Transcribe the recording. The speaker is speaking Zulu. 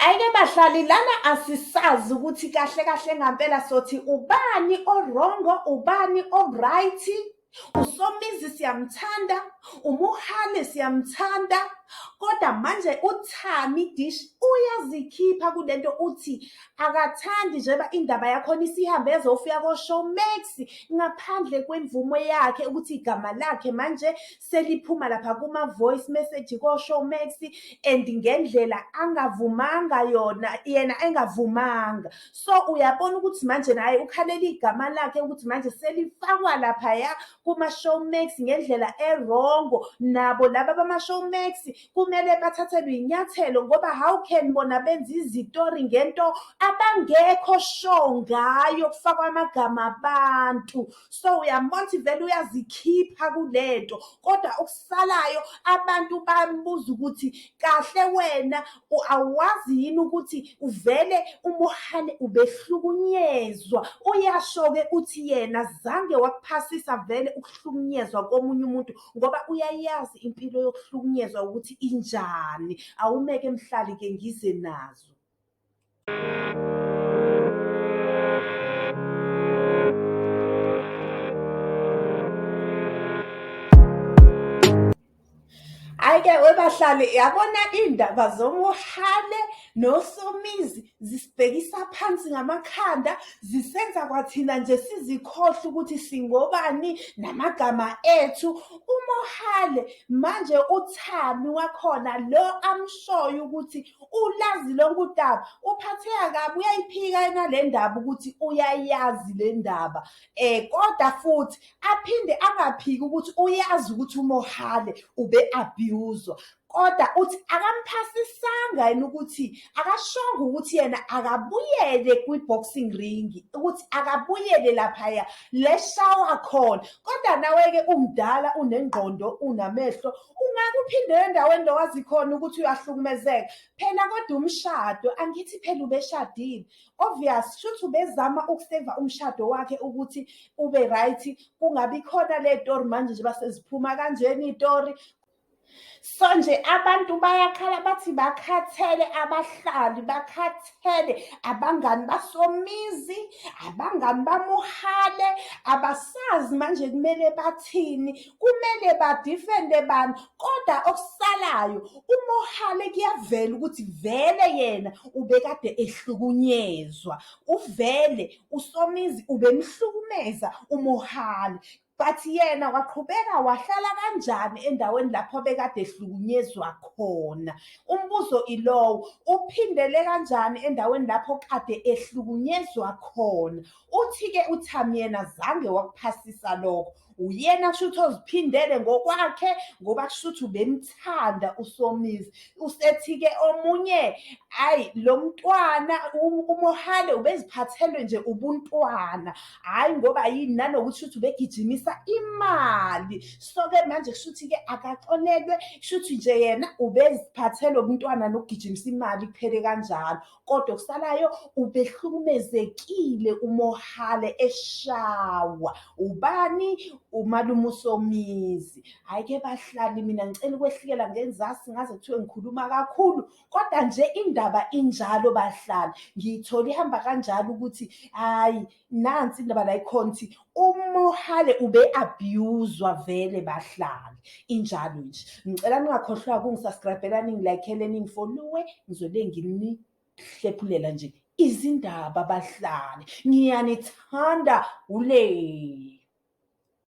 Ayike bahlali lana asisazi ukuthi kahle kahle ngempela sothi ubani orongo, ubani oright. USomizi siyamthanda, uMohale siyamthanda, kodwa manje uThami dish uyazikhipha kulento uthi akathandi njengoba indaba yakhona isihambe ezofika ko-Showmax ngaphandle kwemvumo yakhe ukuthi igama lakhe manje seliphuma lapha kuma-voice message ko-Showmax and ngendlela angavumanga yena engavumanga. So uyabona ukuthi manje naye ukhalela igama lakhe ukuthi manje selifakwa laphaya kuma-Showmax ngendlela erongo. Nabo laba bama-Showmax kumele bathathelwe inyathelo ngoba how can bona benza izitori ngento abangekho show ngayo kufakwa amagama abantu. So uyabona ukuthi vele uyazikhipha kulento, kodwa okusalayo abantu bambuza ukuthi kahle wena awazi yini ukuthi uvele uMohale ubehlukunyezwa. Uyasho-ke uthi yena zange wakuphasisa vele ukuhlukunyezwa komunye umuntu ngoba uyayazi impilo yokuhlukunyezwa ukuthi injani. Awumeke mhlali-ke ngize nazo. Ayike webahlali, yabona indaba zoMohale noSomizi zisibhekisa phansi ngamakhanda, zisenza kwathina nje sizikhohle ukuthi singobani namagama ethu. uMohale manje uThami wakhona lo amshoyo ukuthi ulazi lonke udaba, uphatheka kabi, uyayiphika nale ndaba ukuthi uyayazi le ndaba. Kodwa futhi aphinde angaphiki ukuthi uyazi ukuthi uMohale ube-abuswa, kodwa uthi akamphasisanga yena ukuthi akashongo ukuthi yena akabuyele kwi-boxing ring, ukuthi akabuyele laphaya le shawa khona. Kodwa nawe-ke umdala, unengqondo, unamehlo, ungake uphindele endaweni lo wazi khona ukuthi uyahlukumezeka. Phela kodwa umshado, angithi phela ubeshadile, obvious shuthi ubezama ukuseva umshado wakhe ukuthi ube right, kungabi khona le tori manje nje baseziphuma kanjeni itori. So nje abantu bayakhala bathi bakhathele abahlali, bakhathele abangani baSomizi, abangani baMohale, abasazi manje kumele bathini, kumele badifende bani. Kodwa okusalayo uMohale kuyavela ukuthi vele yena ubekade ehlukunyezwa, uvele uSomizi ubemhlukumeza uMohale. But yena waqhubeka wahlala kanjani endaweni lapho bekade ehlukunyezwa khona. Umbuzo ilowo, uphindele kanjani endaweni lapho kade ehlukunyezwa khona? Uthi-ke uThami yena zange wakuphasisa lokho, uyena shuthi oziphindele ngokwakhe ngoba kushuthi ubemthanda uSomizi. Usethi-ke omunye, hayi lo mntwana uMohale ubeziphathelwe nje ubuntwana, hhayi ngoba yini nanokuthi shuthi ubegijimisa imali. So-ke manje kushuthi-ke akaxolelwe, kushuthi nje yena ubeziphathelwe ubuntwana nokugijimisa imali kuphele kanjalo. Kodwa okusalayo ubehlukumezekile uMohale eshawa. Ubani? Umalume uSomizi. Hhayi-ke bahlali, mina ngicela ukwehlikela ngenzasi ngaze kuthiwe ngikhuluma kakhulu, kodwa nje indaba injalo bahlali. Ngiyithole ihamba kanjalo ukuthi hhayi nansi indaba la ikhona ukuthi uMohale ube-abuswa vele bahlali. Injalo nje. Ngicela ningakhohlwa ukungisubscribe-ela, ningilaykhele, ningifollowe, ngizobe nginihlephulela nje izindaba bahlali. Ngiyanithanda ule.